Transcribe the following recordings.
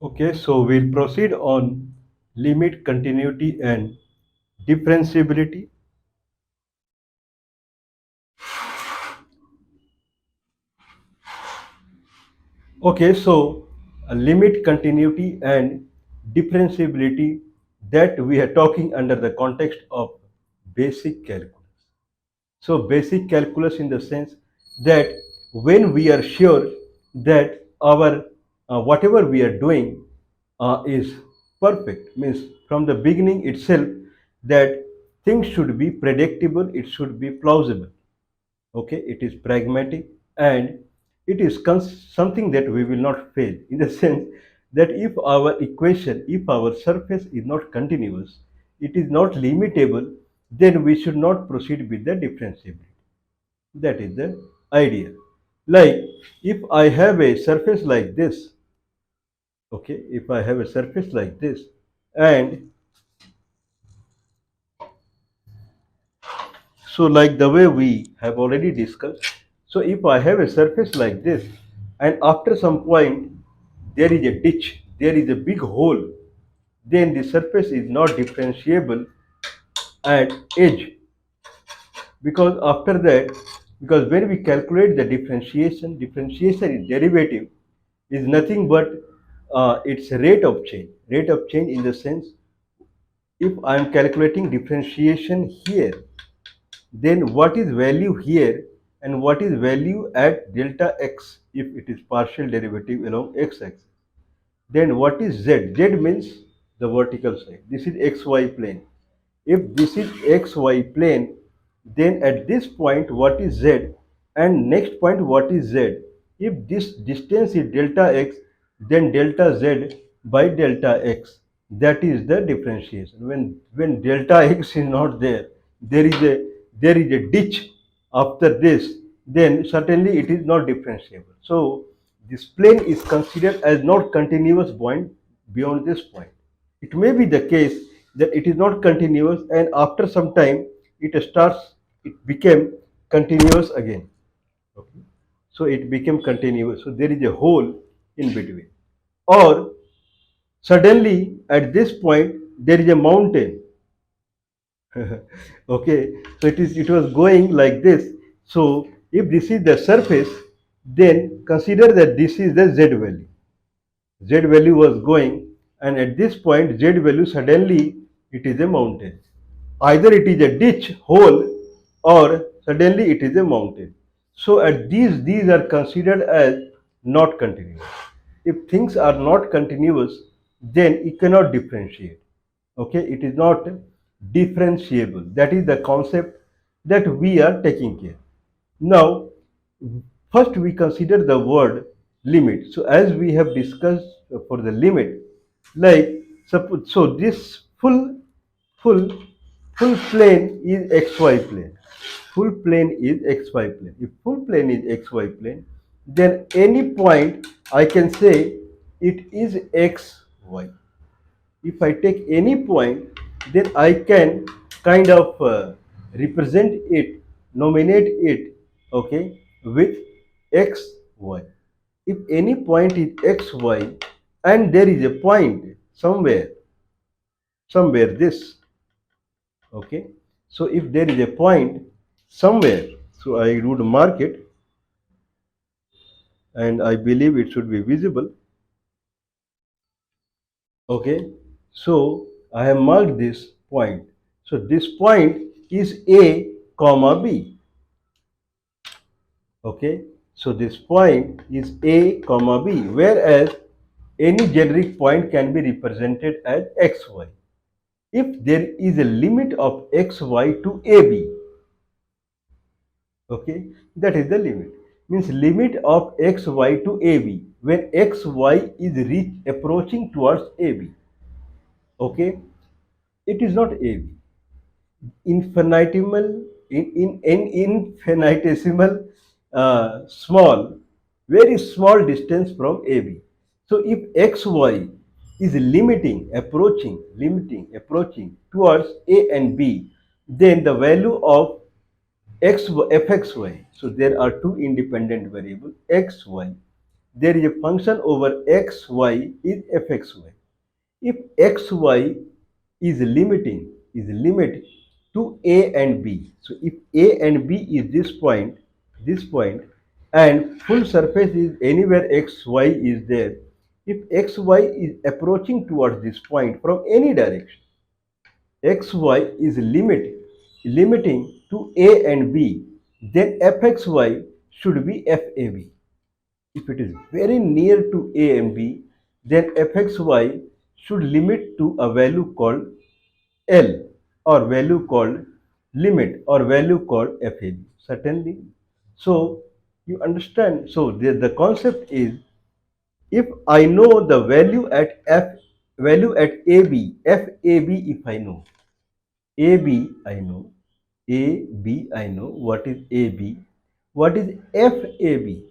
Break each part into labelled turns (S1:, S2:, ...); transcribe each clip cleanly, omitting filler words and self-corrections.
S1: Okay, so we'll proceed on limit, continuity, and differentiability. Okay, so limit, continuity, and differentiability, that we are talking under the context of basic calculus. So basic calculus in the sense that when we are sure that our whatever we are doing is perfect, means from the beginning itself that things should be predictable, it should be plausible. Okay, it is pragmatic, and it is something that we will not fail, in the sense that if our equation, if our surface is not continuous, it is not limitable, then we should not proceed with the differentiability. That is the idea. Like if I have a surface like this, okay, if I have a surface like this, and so like the way we have already discussed, so if I have a surface like this, and after some point there is a ditch, there is a big hole, then the surface is not differentiable at edge, because after that, because when we calculate the differentiation is derivative, is nothing but its rate of change. Rate of change in the sense, if I am calculating differentiation here, then what is value here and what is value at delta x if it is partial derivative along x-axis. Then what is z? Z means the vertical side. This is xy plane. If this is xy plane, then at this point what is z, and next point what is z? If this distance is delta x, then delta z by delta x. That is the differentiation. When delta x is not there, there is a ditch after this, then certainly it is not differentiable. So this plane is considered as not continuous point beyond this point. It may be the case that it is not continuous, and after some time it became continuous again. Okay. So it became continuous. So there is a hole in between. Or suddenly at this point there is a mountain. Okay, so it was going like this. So if this is the surface, then consider that this is the z value. Z value was going, and at this point Z value suddenly it is a mountain. Either it is a ditch hole, or suddenly it is a mountain. So at these are considered as not continuous. If things are not continuous, then you cannot differentiate. Okay, it is not differentiable. That is the concept that we are taking care. Now, first we consider the word limit. So as we have discussed for the limit, like suppose, so this full full plane is xy plane. Full plane is xy plane. If full plane is xy plane, then any point I can say it is xy. If I take any point, then I can kind of represent it, nominate it, okay, with x, y. If any point is x, y, and there is a point somewhere this, okay. So if there is a point somewhere, so I would mark it, and I believe it should be visible, okay. So I have marked this point. So this point is a comma b, okay. So this point is a comma b, whereas any generic point can be represented as xy. If there is a limit of xy to ab, okay, that is the limit. Means limit of xy to ab when xy is approaching towards ab, okay. It is not ab, infinitesimal, in infinitesimal, small, very small distance from AB. So if XY is approaching towards A and B, then the value of fxy, so there are two independent variables xy, there is a function over xy is fxy. If xy is limit to a and b, so if a and b is this point, and full surface is anywhere xy is there, if xy is approaching towards this point from any direction, xy is limiting to a and b, then fxy should be fab. If it is very near to a and b, then fxy should limit to a value called L, or value called limit, or value called fab. Certainly. So you understand. So the concept is, if I know the value at AB, fab, if I know AB, I know AB, I know what is AB, what is FAB,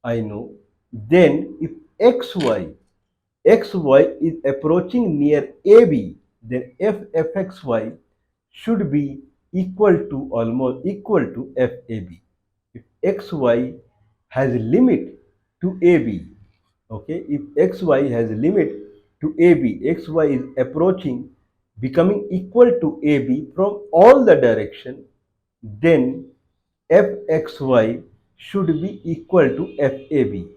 S1: I know. Then if XY is approaching near AB, then FXY should be equal to, almost equal to FAB. If XY has a limit to AB, okay, if XY has a limit to AB, XY is approaching, becoming equal to AB from all the direction, then fxy should be equal to fab.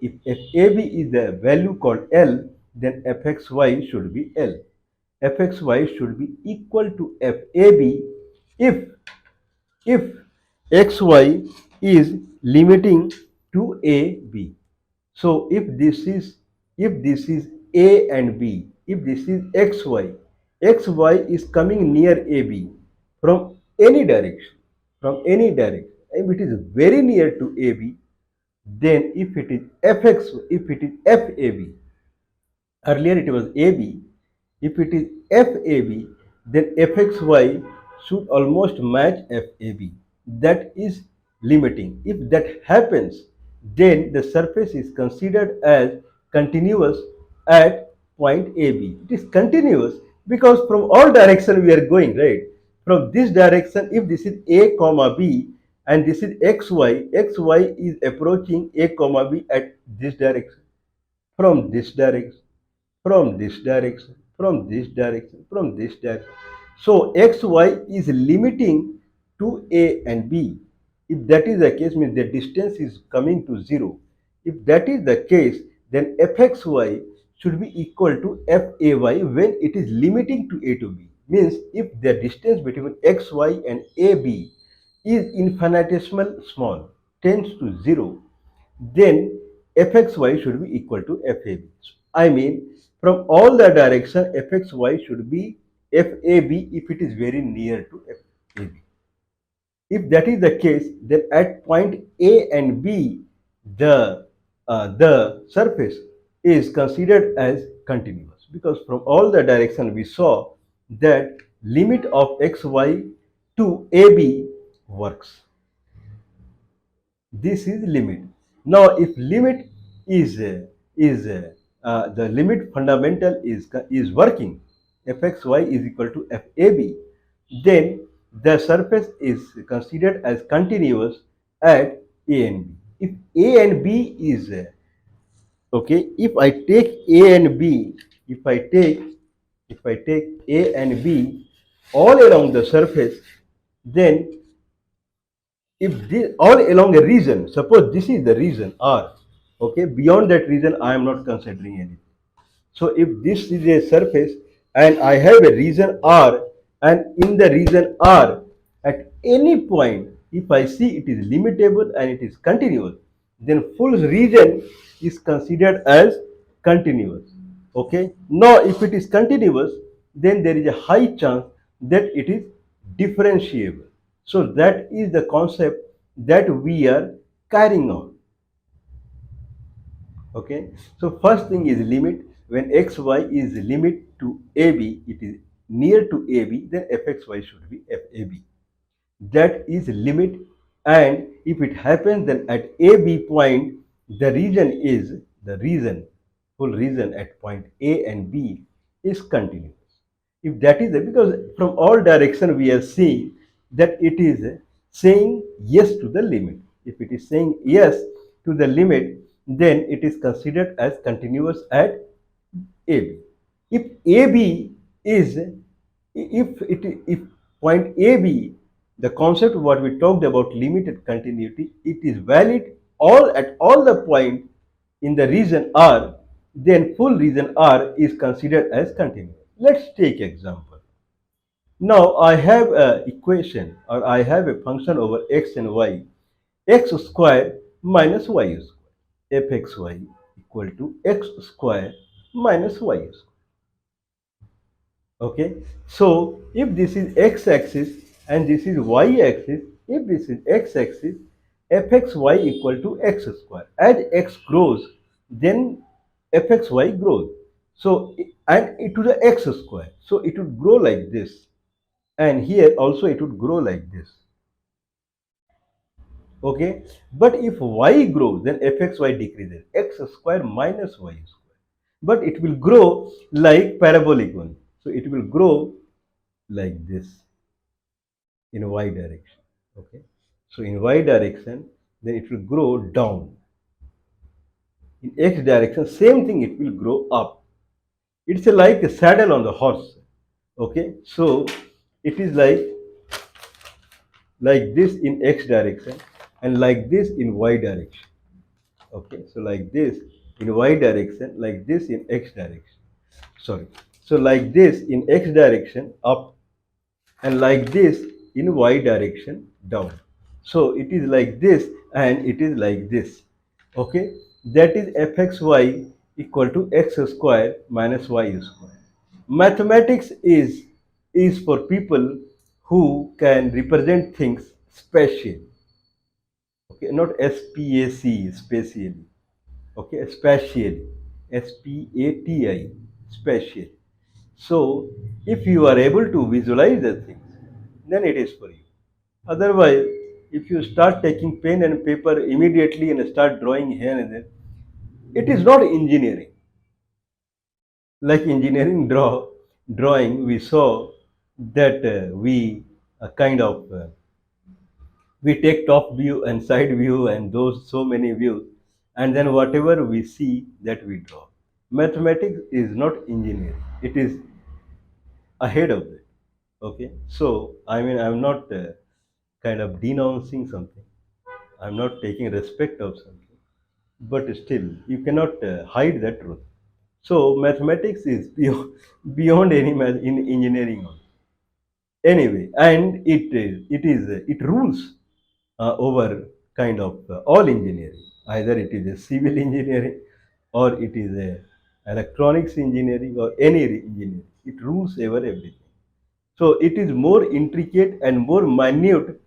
S1: If fab is the value called L, then fxy should be L. Fxy should be equal to fab if if xy is limiting to a b. So if this is a and b, if this is xy is coming near ab from any direction, if it is very near to ab, then if it is if it is fab, earlier it was AB. If it is FAB, then FXY should almost match FAB. That is limiting. If that happens, then the surface is considered as continuous at point AB. It is continuous because from all direction we are going, right? From this direction, if this is A comma B and this is XY is approaching A comma B at this direction, from this direction, from this direction, from this direction, from this direction. So xy is limiting to a and b. If that is the case, means the distance is coming to 0. If that is the case, then fxy should be equal to fay when it is limiting to a to b. Means if the distance between xy and ab is infinitesimal small, tends to 0, then fxy should be equal to fab. I mean, from all the direction, fxy should be fab if it is very near to fab. If that is the case, then at point A and B, the surface is considered as continuous, because from all the direction we saw that limit of xy to AB works. This is limit. Now if limit is the limit fundamental is working, fxy is equal to fab, then the surface is considered as continuous at a and b. If a and b is okay, if I take a and b, if I take a and b all along the surface, then if this all along a region, suppose this is the region R, okay, beyond that region I am not considering anything. So if this is a surface and I have a region R, and in the region R at any point, if I see it is limitable and it is continuous, then full region is considered as continuous. Okay. Now if it is continuous, then there is a high chance that it is differentiable. So that is the concept that we are carrying on. Okay. So first thing is limit. When xy is limit to ab, it is near to ab, then fxy should be fab. That is limit. And if it happens, then at ab point, the region, full region at point a and b is continuous. If that is because from all direction we are seeing that it is saying yes to the limit. If it is saying yes to the limit, then it is considered as continuous at AB. If AB is, if point AB, the concept what we talked about limited continuity, it is valid all at all the point in the region R, then full region R is considered as continuous. Let's take example. Now I have a equation, or I have a function over x and y, x square minus y square, fxy equal to x square minus y square. Okay, so if this is x-axis and this is y-axis, if this is x-axis, fxy equal to x square. As x grows, then fxy grows. So, and it to the x square. So it would grow like this. And here also it would grow like this. Okay, but if y grows, then fxy decreases, x square minus y square. But it will grow like parabolic one. So it will grow like this in y direction. Okay, so in y direction, then it will grow down. In x direction, same thing, it will grow up. It's like a saddle on the horse. Okay, so it is like this in x direction and like this in y direction. Okay, so like this in y direction, like this in x direction. Sorry, so like this in x direction up, and like this in y direction down. So it is like this and it is like this. Okay, that is fxy equal to x square minus y square. Mathematics is for people who can represent things spatially. Okay, not spac spatially. Okay, spatially, spati, spatial. So if you are able to visualize the things, then it is for you. Otherwise, if you start taking pen and paper immediately and start drawing here and there, it is not engineering. Like engineering drawing, we saw that we kind of we take top view and side view and those so many views, and then whatever we see that we draw. Mathematics is not engineering; it is ahead of it. Okay, so I mean, I'm not kind of denouncing something. I'm not taking respect of something, but still, you cannot hide that truth. So mathematics is beyond any math in engineering. Also. Anyway, and it rules over kind of all engineering. Either it is a civil engineering, or it is a electronics engineering, or any engineering. It rules over everything. So it is more intricate and more minute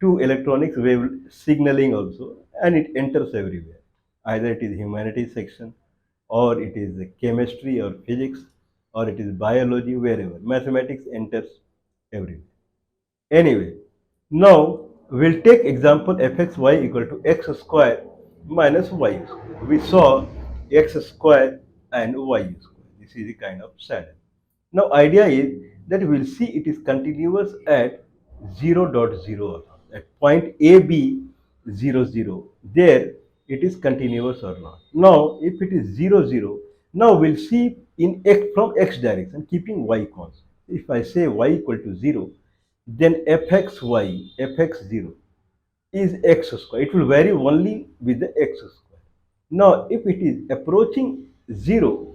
S1: to electronics wave signaling also, and it enters everywhere. Either it is humanities section, or it is chemistry or physics, or it is biology, wherever. Mathematics enters everywhere. Anyway, now we'll take example fxy equal to x square minus y square. We saw x square and y square. This is the kind of saddle. Now idea is that we'll see it is continuous at 0.0 at point AB 0, 0. There it is continuous or not. Now if it is 0, 0, now we'll see in x from x direction keeping y constant. If I say y equal to 0, then fx0 is x square. It will vary only with the x square. Now if it is approaching 0,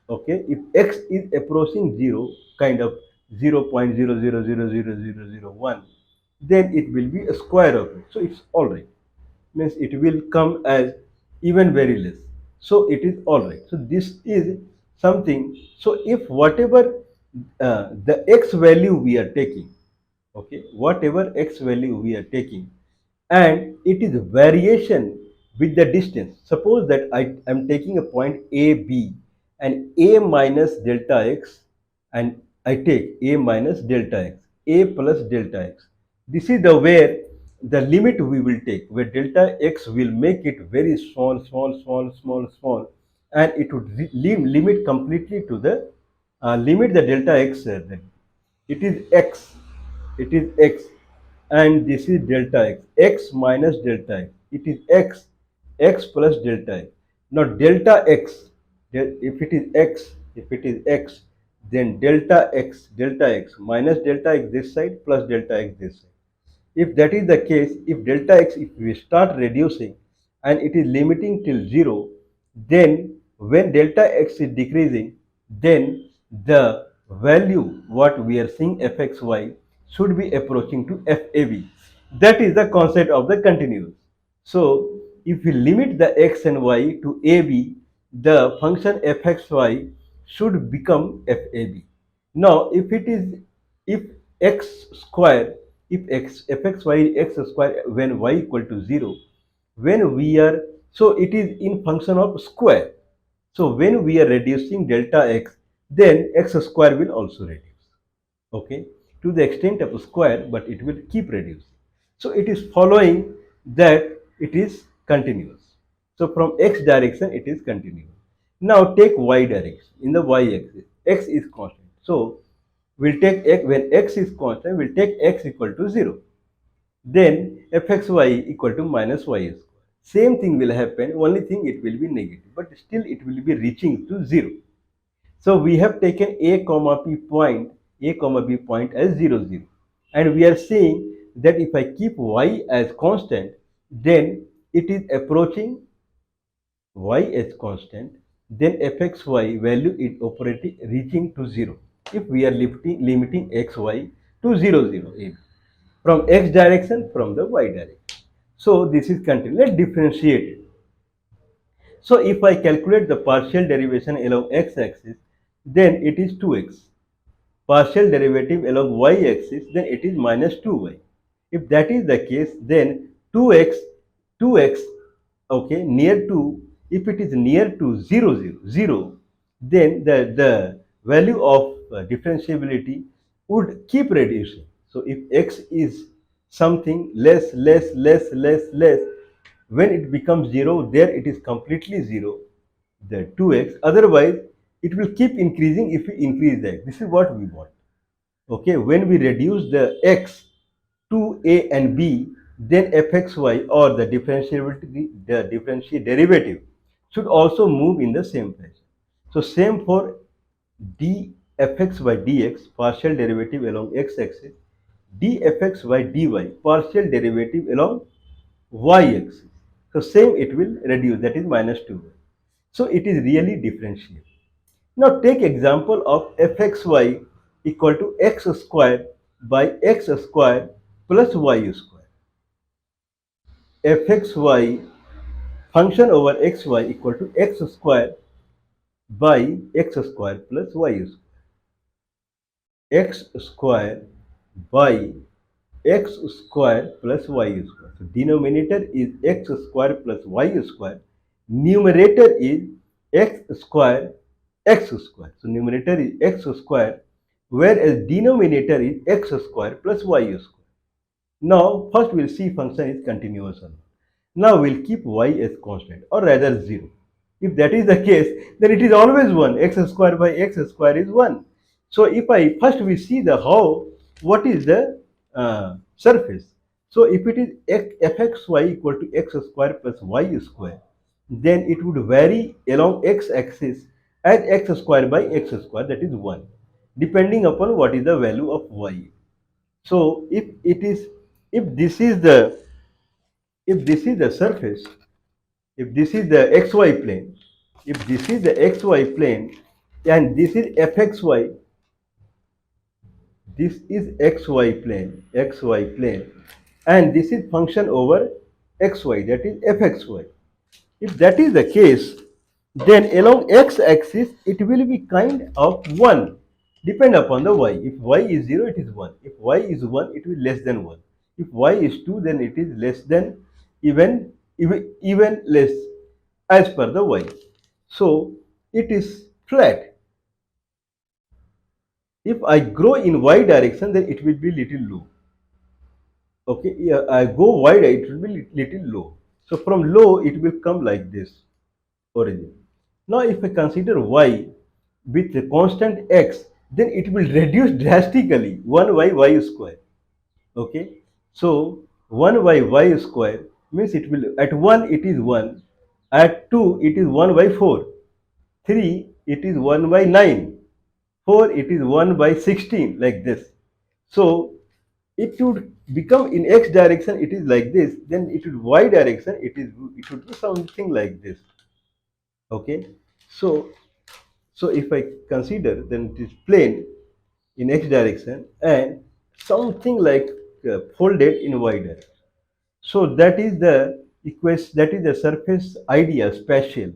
S1: okay, if x is approaching 0, kind of 0.0000001, then it will be a square of it. So it's all right. Means it will come as even very less. So it is all right. So this is something. So if whatever the x value we are taking, okay, whatever x value we are taking, and it is variation with the distance. Suppose that I am taking a point a b and a minus delta x, and I take a minus delta x, a plus delta x. This is the where the limit we will take, where delta x will make it very small, small, small, small, small, and it would limit completely to the limit the delta x. It is x, it is x, and this is delta x, x minus delta x. It is x, x plus delta x. Now delta x, if it is x, then delta x minus delta x this side plus delta x this side. If that is the case, if delta x, if we start reducing and it is limiting till 0, then when delta x is decreasing, then the value what we are seeing fxy should be approaching to FAB. That is the concept of the continuous. So if we limit the x and y to AB, the function fxy should become FAB. Now if x square, if fxy x square when y equal to 0, when we are, so it is in function of square. So when we are reducing delta x, then x square will also reduce, okay, to the extent of square, but it will keep reducing. So it is following that it is continuous. So from x direction it is continuous. Now take y direction. In the y axis, x is constant. So we'll take x, when x is constant, we'll take x equal to 0. Then fxy equal to minus y square. Same thing will happen, only thing it will be negative, but still it will be reaching to 0. So we have taken a comma b point as 0, 0. And we are saying that if I keep y as constant, then it is approaching y as constant, then fxy value is operating reaching to 0. If we are limiting xy to 0, 0, from x direction, from the y direction. So this is continuous. Let's differentiate it. So if I calculate the partial derivation along x-axis, then it is 2x. Partial derivative along y-axis, then it is minus 2y. If that is the case, then 2x, okay, near to, if it is near to 0, 0, 0, then the value of differentiability would keep reducing. So if x is something less, less, when it becomes 0, there it is completely 0, the 2x. Otherwise, it will keep increasing if we increase the x. This is what we want. Okay, when we reduce the x to a and b, then fxy or the differentiability, the differential derivative should also move in the same fashion. So same for dfx by dx, partial derivative along x-axis, dfx by dy, partial derivative along y-axis. So same it will reduce, that is minus 2. So it is really differentiable. Now take example of fxy equal to x square by x square plus y square. Fxy function over xy equal to x square by x square plus y square. X square by x square plus y square. So denominator is x square plus y square. Numerator is x square x square. So numerator is x square, whereas denominator is x square plus y square. Now first we'll see function is continuous or not. Now we'll keep y as constant, or rather 0. If that is the case, then it is always 1. X square by x square is 1. So if I first we see the how, what is the surface. So if it is fxy equal to x square plus y square, then it would vary along x-axis as x square by x square, that is 1, depending upon what is the value of y. So if this is the surface, if this is the xy plane, if this is the xy plane and this is fxy, this is xy plane, and this is function over xy, that is fxy. If that is the case, then along x-axis it will be kind of 1, depend upon the y. If y is 0, it is 1. If y is 1, it will be less than 1. If y is 2, then it is less than, even less as per the y. So it is flat. If I grow in y direction, then it will be little low. Okay, yeah, I go wide, it will be little low. So from low, it will come like this origin. Now if I consider y with a constant x, then it will reduce drastically, 1 by y square. Okay, so 1 by y square means it will, at 1 it is 1, At 2, it is 1 by 4. 3, it is 1 by 9. 4, it is 1 by 16, like this. So it would become in x direction, it is like this. Then it would y direction, it would be something like this. Okay. So if I consider, then it is plane in x direction and something like folded in y direction. So that is the equation, that is the surface idea spatial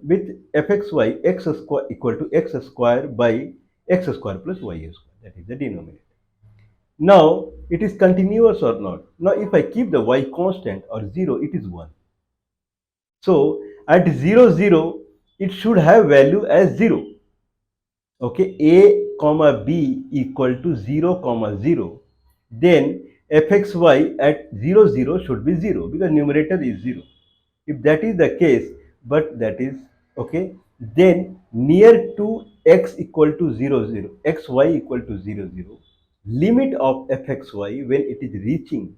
S1: with fxy x square equal to x square by x square plus y square. That is the denominator. Now it is continuous or not. Now if I keep the y constant or 0, it is 1. So at 0 0, it should have value as 0. Okay, a comma b equal to 0 comma 0, then fxy at 0 0 should be 0 because numerator is 0. If that is the case, but that is okay, then near to x equal to 0 0, xy equal to 0 0, limit of fxy when it is reaching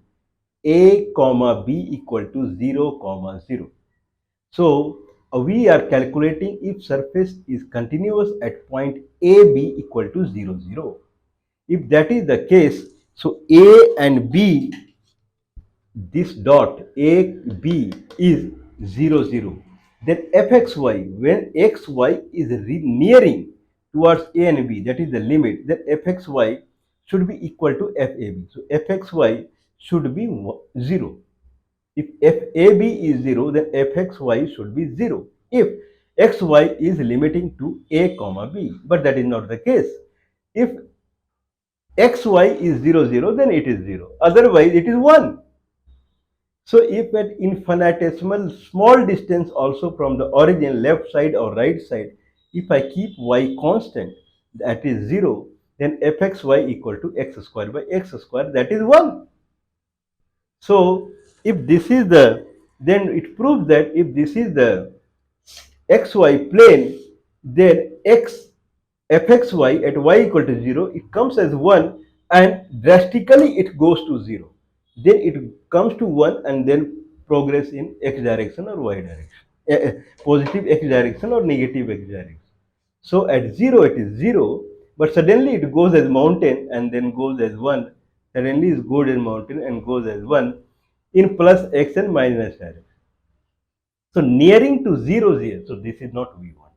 S1: a comma b equal to 0 comma 0. So we are calculating if surface is continuous at point AB equal to 0 0. If that is the case, so A and B, this dot AB is 0 0. Then fxy, when xy is nearing towards A and B, that is the limit, then fxy should be equal to fab. So fxy should be 0. If fab is 0, then fxy should be 0. If xy is limiting to a comma b, but that is not the case. If xy is 0 0, then it is 0. Otherwise, it is 1. So if at infinitesimal small distance also from the origin, left side or right side, if I keep y constant, that is 0, then fxy equal to x square by x square, that is 1. So if this is the, then it proves that if this is the xy plane, then fxy at y equal to 0, it comes as 1 and drastically it goes to 0. Then it comes to 1 and then progress in x direction or y direction, positive x direction or negative x direction. So at 0 it is 0, but suddenly it goes as mountain and then goes as 1. Suddenly it goes as mountain and goes as 1 in plus x and minus direction. So nearing to 0 0. So this is not we want.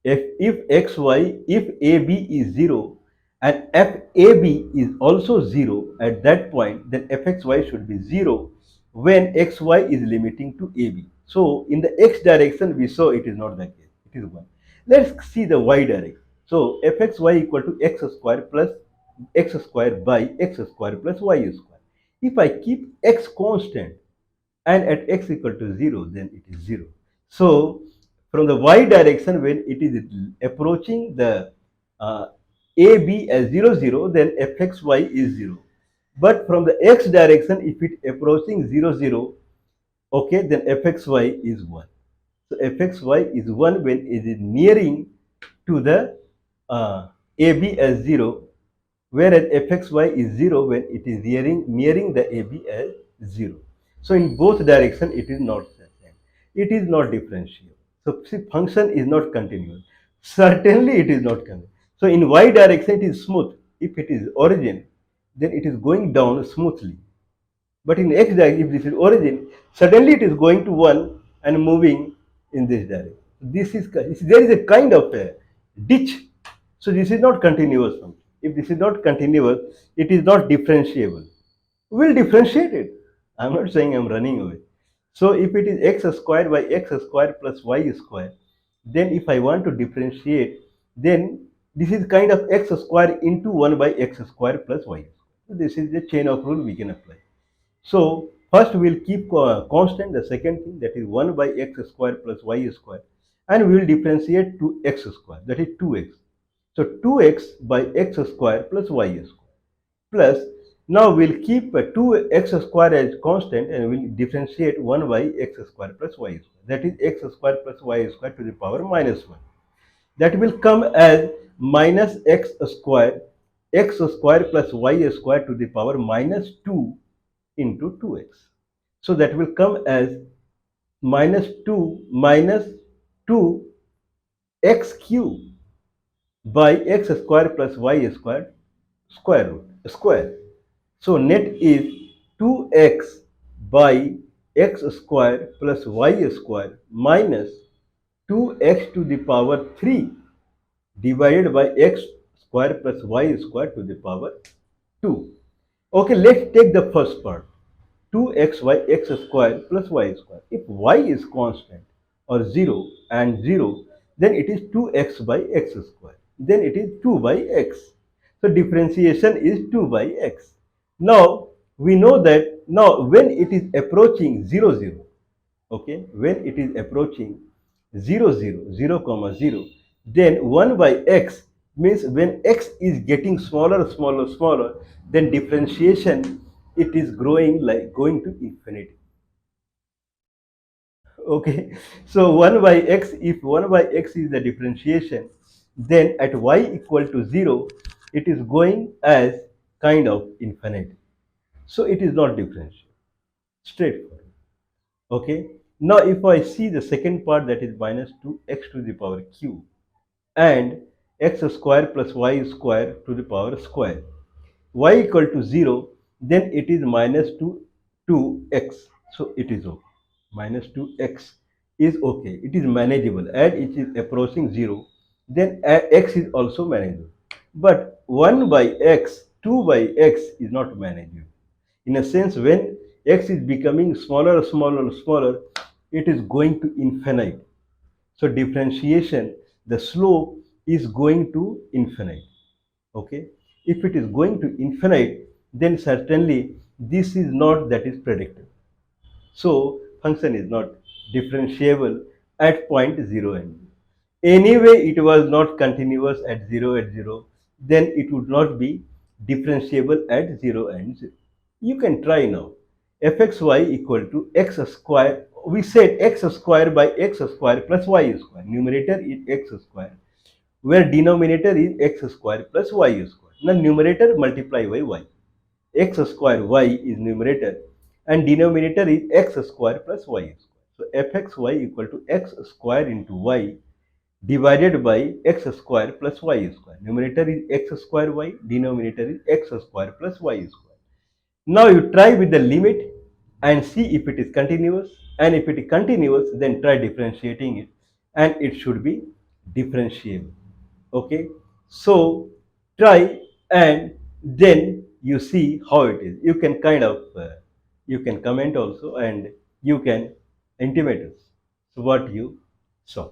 S1: If xy, if AB is 0 and FAB is also 0 at that point, then fxy should be 0 when xy is limiting to AB. So in the x direction, we saw it is not the case. It is 1. Let's see the y direction. So fxy equal to x square plus x square by x square plus y square. If I keep x constant, and at x equal to 0, then it is 0. So from the y direction, when it is approaching the AB as 0 0, then fxy is 0. But from the x direction, if it approaching 0 0, okay, then fxy is 1. So fxy is 1 when it is nearing to the AB as 0, whereas fxy is 0 when it is nearing the AB as 0. So in both directions it is not the same. It is not differentiable. So see, function is not continuous. Certainly it is not continuous. So in y direction it is smooth. If it is origin, then it is going down smoothly. But in x direction, if this is origin, suddenly it is going to 1 and moving in this direction. There is a kind of a ditch. So this is not continuous function. If this is not continuous, it is not differentiable. We'll differentiate it. I'm not saying I'm running away. So if it is x square by x square plus y square, then if I want to differentiate, then this is kind of x square into 1 by x square plus y. So this is the chain of rule we can apply. So first we'll keep constant the second thing, that is 1 by x square plus y square, and we will differentiate to x square, that is 2x. So 2x by x square plus y square plus, now we'll keep 2x square as constant and we'll differentiate 1 by x square plus y square, that is x square plus y square to the power minus 1. That will come as minus x square plus y square to the power minus 2 into 2x. So that will come as minus 2 minus 2 x cube by x square plus y square square root square. So net is 2x by x square plus y square minus 2x to the power 3 divided by x square plus y square to the power 2. Okay, let's take the first part. 2x by x square plus y square. If y is constant or 0 and 0, then it is 2x by x square. Then it is 2 by x. So differentiation is 2 by x. Now we know that now when it is approaching 0, 0, okay, when it is approaching 0, 0, 0 comma 0, then 1 by x means when x is getting smaller, smaller, smaller, then differentiation, it is growing like going to infinity. Okay, so 1 by x, if 1 by x is the differentiation, then at y equal to 0, it is going as kind of infinity. So it is not differentiable, straightforward. Okay, now if I see the second part, that is minus 2x to the power q and x square plus y square to the power square, y equal to 0, then it is minus 2x, so it is okay. Minus 2x is okay, it is manageable, and it is approaching 0, then x is also manageable. But 1 by x, 2 by x is not manageable. In a sense, when x is becoming smaller, smaller, smaller, it is going to infinite. So differentiation, the slope is going to infinite. Okay, if it is going to infinite, then certainly this is not that is predictable. So function is not differentiable at point 0 and 0. Anyway, it was not continuous at 0 at 0, then it would not be differentiable at 0 and 0. You can try now. Fxy equal to x square. We said x square by x square plus y square. Numerator is x square, where denominator is x square plus y square. Now numerator multiply by y. X square y is numerator and denominator is x square plus y square. So fxy equal to x square into y divided by x square plus y square. Numerator is x square y, denominator is x square plus y square. Now you try with the limit and see if it is continuous, and if it is continuous, then try differentiating it, and it should be differentiable. Okay, so try and then you see how it is. You can kind of you can comment also, and you can intimate us what you saw.